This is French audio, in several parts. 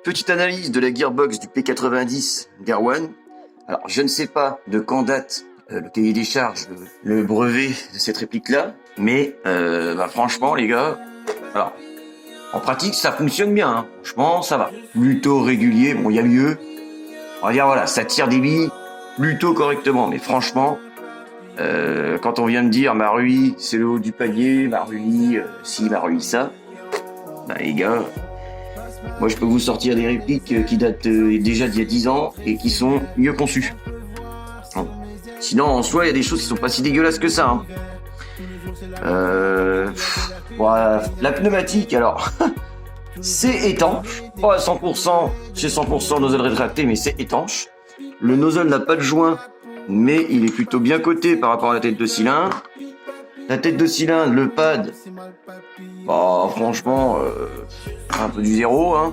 Petite analyse de la gearbox du P90 d'Erwan. Alors, je ne sais pas de quand date le cahier des charges, le brevet de cette réplique-là, mais franchement, les gars, alors, en pratique, ça fonctionne bien. Hein. Franchement, ça va. Plutôt régulier, bon, il y a mieux. On va dire, voilà, ça tire des billes plutôt correctement, mais franchement, quand on vient me dire Marui, c'est le haut du panier, Marui, si, Marui, ça, bah les gars, moi je peux vous sortir des répliques qui datent déjà d'il y a 10 ans et qui sont mieux conçues. Bon. Sinon, en soi, il y a des choses qui sont pas si dégueulasses que ça. Hein. Voilà, la pneumatique, alors, c'est étanche, pas à 100%, c'est 100% nozzle rétracté, mais c'est étanche. Le nozzle n'a pas de joint, mais il est plutôt bien coté par rapport à la tête de cylindre. La tête de cylindre, le pad, bah franchement, un peu du zéro. Hein.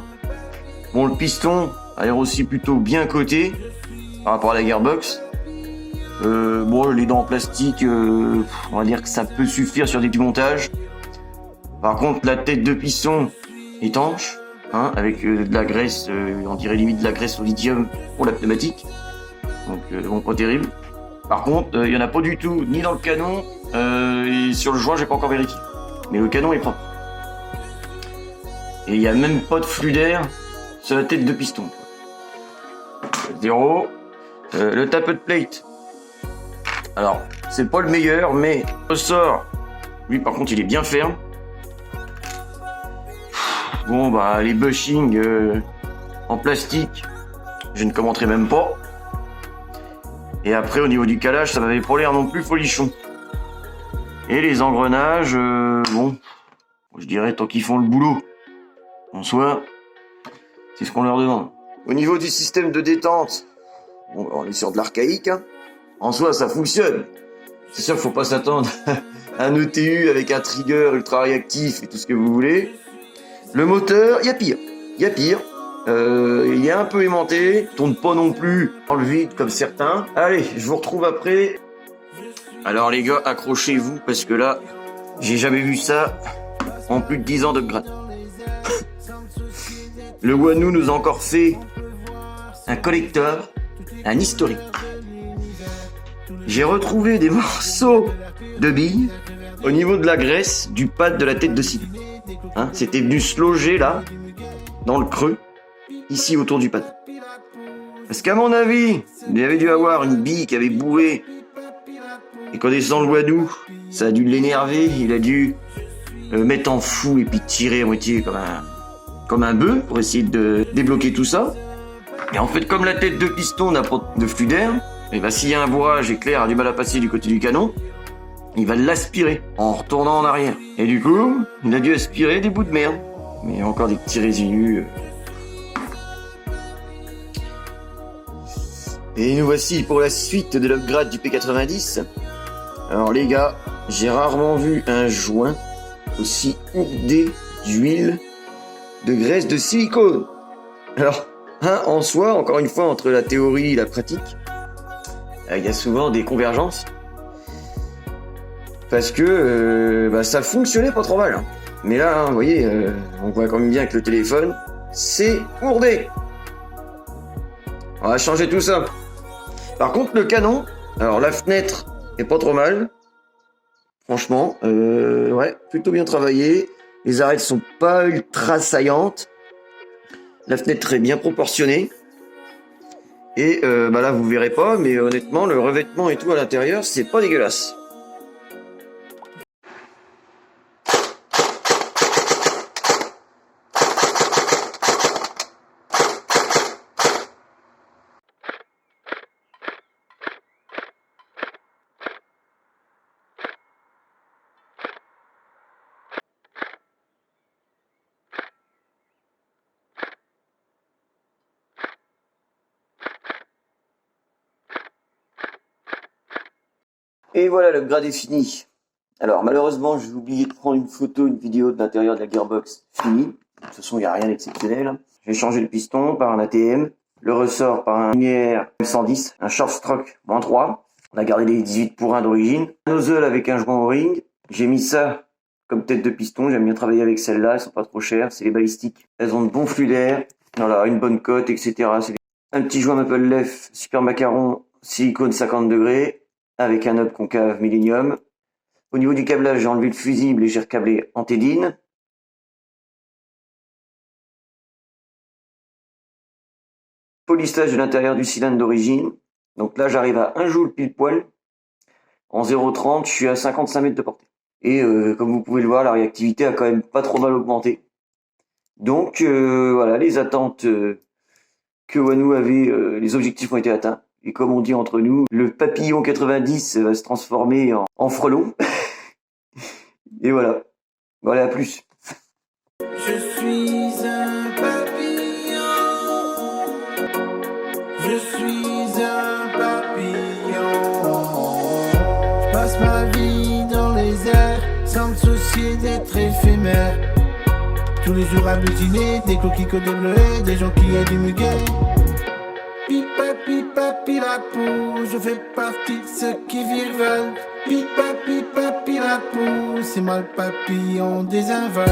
Bon, le piston a l'air aussi plutôt bien coté par rapport à la gearbox. Bon, les dents en plastique, on va dire que ça peut suffire sur des petits montages. Par contre, la tête de piston étanche, hein, avec de la graisse, on dirait limite de la graisse au lithium pour la pneumatique. Donc, bon, pas terrible. Par contre, il n'y en a pas du tout, ni dans le canon, et sur le joint, j'ai pas encore vérifié. Mais le canon est propre. Et il n'y a même pas de flux d'air sur la tête de piston. Zéro. Le tapered plate. Alors, c'est pas le meilleur, mais le ressort, lui par contre, il est bien ferme. Bon, bah, les bushings en plastique, je ne commenterai même pas. Et après, au niveau du calage, ça m'avait pas l'air non plus folichon. Et les engrenages, bon, je dirais tant qu'ils font le boulot. En soi, c'est ce qu'on leur demande. Au niveau du système de détente, bon, on est sur de l'archaïque. Hein. En soi, ça fonctionne. C'est sûr qu'il faut pas s'attendre à un ETU avec un trigger ultra réactif et tout ce que vous voulez. Le moteur, il y a pire. Il y a pire. Il est un peu aimanté, tourne pas non plus dans le vide comme certains. Allez, je vous retrouve après. Alors les gars, accrochez-vous parce que là, j'ai jamais vu ça en plus de 10 ans d'upgrade. Le Wanu nous a encore fait un collector, un historique. J'ai retrouvé des morceaux de billes au niveau de la graisse du pad de la tête de cylindre. Hein, c'était venu se loger là, dans le creux. Ici autour du pad. Parce qu'à mon avis, il avait dû avoir une bille qui avait boué. Et connaissant le Wanu, ça a dû l'énerver. Il a dû mettre en fou et puis tirer à moitié comme un bœuf pour essayer de débloquer tout ça. Et en fait, comme la tête de piston n'a pas de flux d'air, et ben s'il y a un bourrage éclair a du mal à passer du côté du canon, il va l'aspirer en retournant en arrière. Et du coup, il a dû aspirer des bouts de merde. Mais il y a encore des petits résidus. Et nous voici pour la suite de l'upgrade du P90. Alors les gars, j'ai rarement vu un joint aussi ourdé d'huile de graisse de silicone. Alors, hein, en soi, encore une fois, entre la théorie et la pratique, il y a souvent des convergences. Parce que ça fonctionnait pas trop mal. Hein. Mais là, hein, vous voyez, on voit quand même bien que le téléphone, c'est ourdé. On va changer tout ça. Par contre, le canon, alors la fenêtre est pas trop mal. Franchement, ouais, plutôt bien travaillé. Les arêtes sont pas ultra saillantes. La fenêtre est bien proportionnée. Et là, vous verrez pas, mais honnêtement, le revêtement et tout à l'intérieur, c'est pas dégueulasse. Et voilà, le grade est fini. Alors, malheureusement, j'ai oublié de prendre une photo, une vidéo de l'intérieur de la gearbox finie. De toute façon, il n'y a rien d'exceptionnel. J'ai changé le piston par un ATM, le ressort par un linéaire M110, un short stroke -3. On a gardé les 18 pour 1 d'origine. Un nozzle avec un joint O-ring. J'ai mis ça comme tête de piston. J'aime bien travailler avec celle-là, elles sont pas trop chères. C'est les balistiques. Elles ont de bons flux d'air. Voilà, une bonne cote, etc. Un petit joint Maple Leaf Super Macaron silicone 50 degrés avec un hub concave Millennium. Au niveau du câblage, j'ai enlevé le fusible et j'ai recablé en Tédine. Polissage de l'intérieur du cylindre d'origine. Donc là, j'arrive à 1 joule pile poil. En 0,30, je suis à 55 mètres de portée. Et comme vous pouvez le voir, la réactivité a quand même pas trop mal augmenté. Donc voilà, les attentes que Wanu avait, les objectifs ont été atteints. Et comme on dit entre nous, le papillon 90 va se transformer en frelon. Et voilà. Voilà, à plus. Je suis un papillon. Je suis un papillon. Je passe ma vie dans les airs sans me soucier d'être éphémère. Tous les jours à butiner, des coquilles que des bleuets, des gens qui aient du muguet. Pipa, pipa, pilapou, je fais partie de ceux qui virevolent. Pipa, pipa, pilapou, c'est moi le papillon des invols.